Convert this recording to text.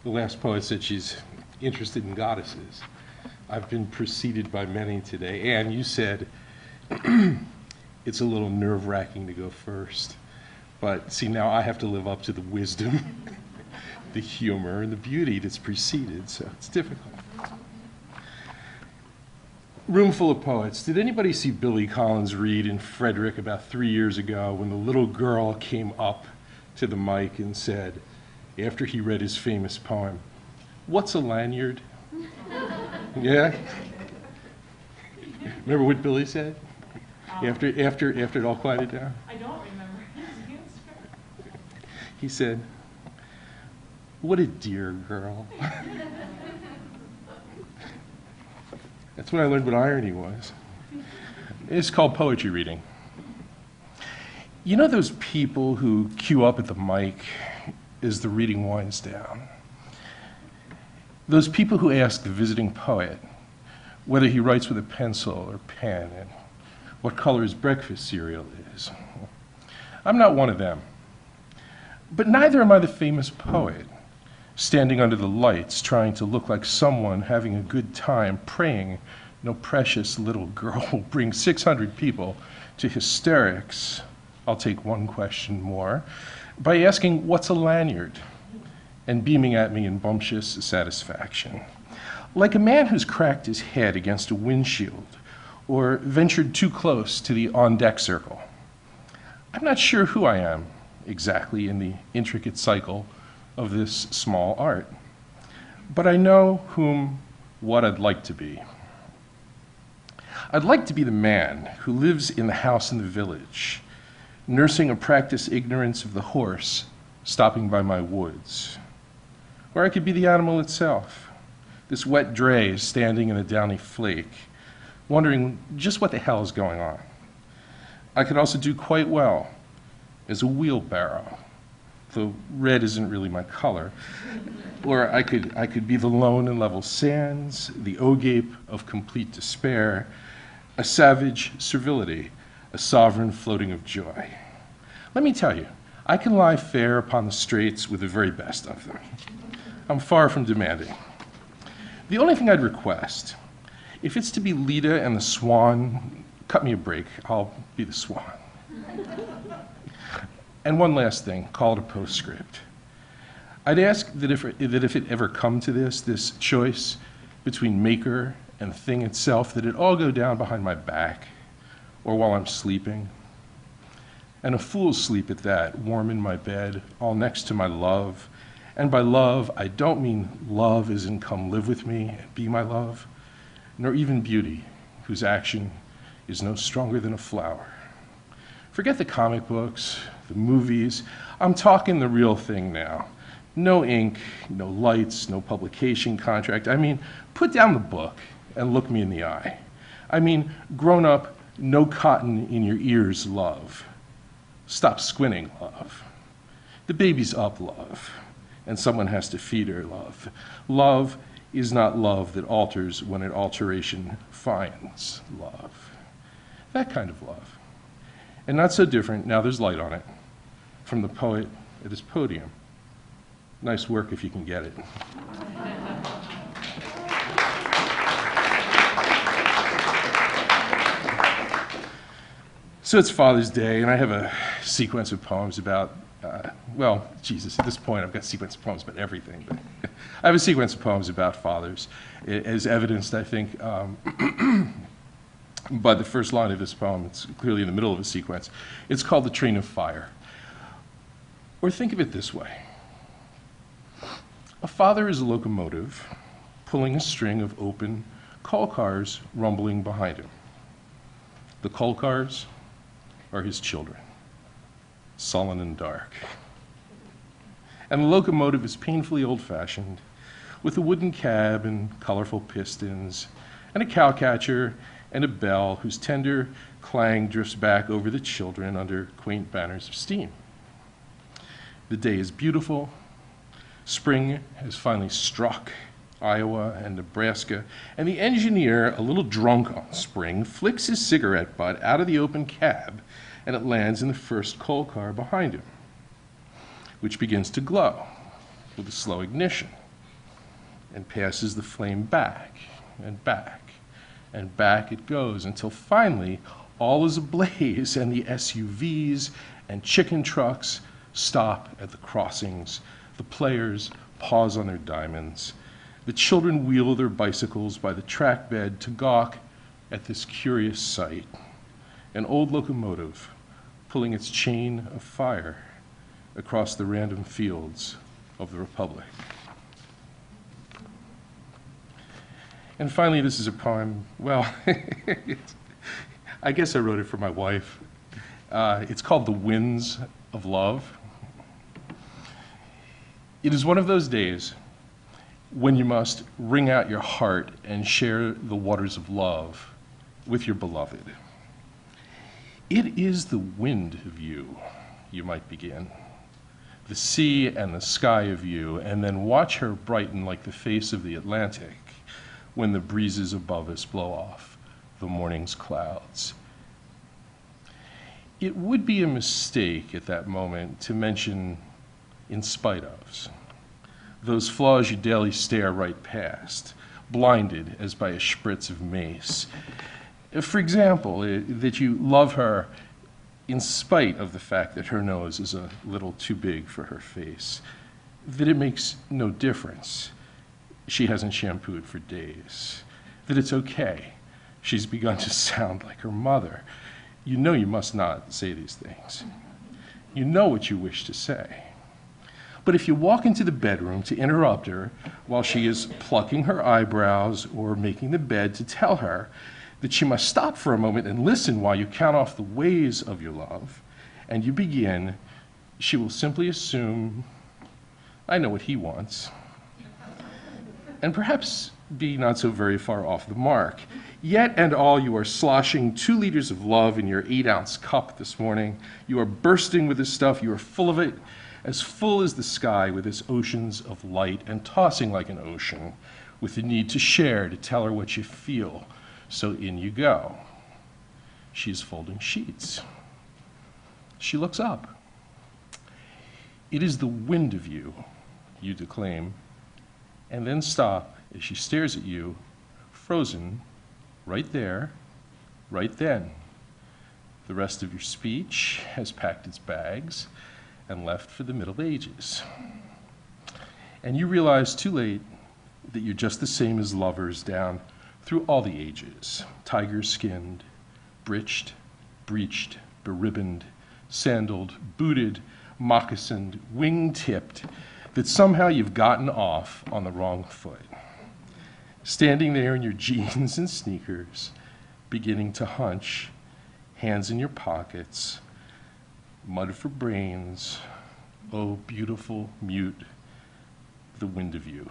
The last poet said she's interested in goddesses. I've been preceded by many today. Anne, you said it's a little nerve-wracking to go first. But see, now I have to live up to the wisdom, the humor, and the beauty that's preceded, so it's difficult. Room full of poets. Did anybody see Billy Collins read in Frederick about 3 years ago when the little girl came up to the mic and said, after he read his famous poem, "What's a lanyard?" Yeah? Remember what Billy said? After it all quieted down? I don't remember his answer. He said, "What a dear girl." That's when I learned what irony was. It's called poetry reading. You know those people who queue up at the mic as the reading winds down? Those people who ask the visiting poet whether he writes with a pencil or pen and what color his breakfast cereal is. I'm not one of them. But neither am I the famous poet, standing under the lights trying to look like someone having a good time, praying no precious little girl will bring 600 people to hysterics. I'll take one question more by asking, "What's a lanyard?" and beaming at me in bumptious satisfaction. Like a man who's cracked his head against a windshield or ventured too close to the on-deck circle. I'm not sure who I am exactly in the intricate cycle of this small art, but I know what I'd like to be. I'd like to be the man who lives in the house in the village, nursing a practiced ignorance of the horse stopping by my woods. Or I could be the animal itself, this wet dray standing in a downy flake, wondering just what the hell is going on. I could also do quite well as a wheelbarrow, though red isn't really my color. Or I could be the lone and level sands, the o-gape of complete despair, a savage servility, a sovereign floating of joy. Let me tell you, I can lie fair upon the straits with the very best of them. I'm far from demanding. The only thing I'd request, if it's to be Leda and the Swan, cut me a break, I'll be the Swan. And one last thing, call it a postscript. I'd ask that if it ever come to this choice between maker and thing itself, that it all go down behind my back or while I'm sleeping. And a fool's sleep at that, warm in my bed, all next to my love. And by love, I don't mean love as in come live with me and be my love, nor even beauty, whose action is no stronger than a flower. Forget the comic books, the movies. I'm talking the real thing now. No ink, no lights, no publication contract. I mean, put down the book and look me in the eye. I mean, grown up, no cotton in your ears, love. Stop squinting, love. The baby's up, love, and someone has to feed her, love. Love is not love that alters when an alteration finds love. That kind of love. And not so different, now there's light on it, from the poet at his podium. Nice work if you can get it. So it's Father's Day, and I have a sequence of poems about, well, Jesus, at this point I've got a sequence of poems about everything, but I have a sequence of poems about fathers, as evidenced, I think, by the first line of this poem. It's clearly in the middle of a sequence. It's called The Train of Fire. Or think of it this way. A father is a locomotive pulling a string of open coal cars rumbling behind him. The coal cars are his children, sullen and dark. And the locomotive is painfully old-fashioned, with a wooden cab and colorful pistons, and a cowcatcher and a bell whose tender clang drifts back over the children under quaint banners of steam. The day is beautiful. Spring has finally struck Iowa and Nebraska, and the engineer, a little drunk on spring, flicks his cigarette butt out of the open cab, and it lands in the first coal car behind him, which begins to glow with a slow ignition. and passes the flame back and back and back it goes until finally all is ablaze and the SUVs and chicken trucks stop at the crossings. The players pause on their diamonds. The children wheel their bicycles by the track bed to gawk at this curious sight. An old locomotive pulling its chain of fire across the random fields of the Republic. And finally, this is a poem, well, I guess I wrote it for my wife. It's called The Winds of Love. It is one of those days when you must wring out your heart and share the waters of love with your beloved. It is the wind of you, you might begin, the sea and the sky of you, and then watch her brighten like the face of the Atlantic when the breezes above us blow off the morning's clouds. It would be a mistake at that moment to mention in spite ofs, those flaws you daily stare right past, blinded as by a spritz of mace. For example, that you love her in spite of the fact that her nose is a little too big for her face, that it makes no difference. She hasn't shampooed for days, that it's okay. She's begun to sound like her mother. You know you must not say these things. You know what you wish to say. But if you walk into the bedroom to interrupt her while she is plucking her eyebrows or making the bed to tell her that she must stop for a moment and listen while you count off the ways of your love, and you begin, she will simply assume, I know what he wants, and perhaps be not so very far off the mark. Yet and all, you are sloshing 2 liters of love in your 8-ounce cup this morning. You are bursting with this stuff. You are full of it, as full as the sky with its oceans of light, and tossing like an ocean with the need to share, to tell her what you feel. So in you go. She is folding sheets. She looks up. It is the wind of you, you declaim, and then stop as she stares at you, frozen, right there, right then. The rest of your speech has packed its bags and left for the Middle Ages. And you realize too late that you're just the same as lovers down through all the ages, tiger-skinned, breeched, breeched, beribboned, sandaled, booted, moccasined, wing-tipped, that somehow you've gotten off on the wrong foot. Standing there in your jeans and sneakers, beginning to hunch, hands in your pockets, mud for brains, oh, beautiful, mute, the wind of you.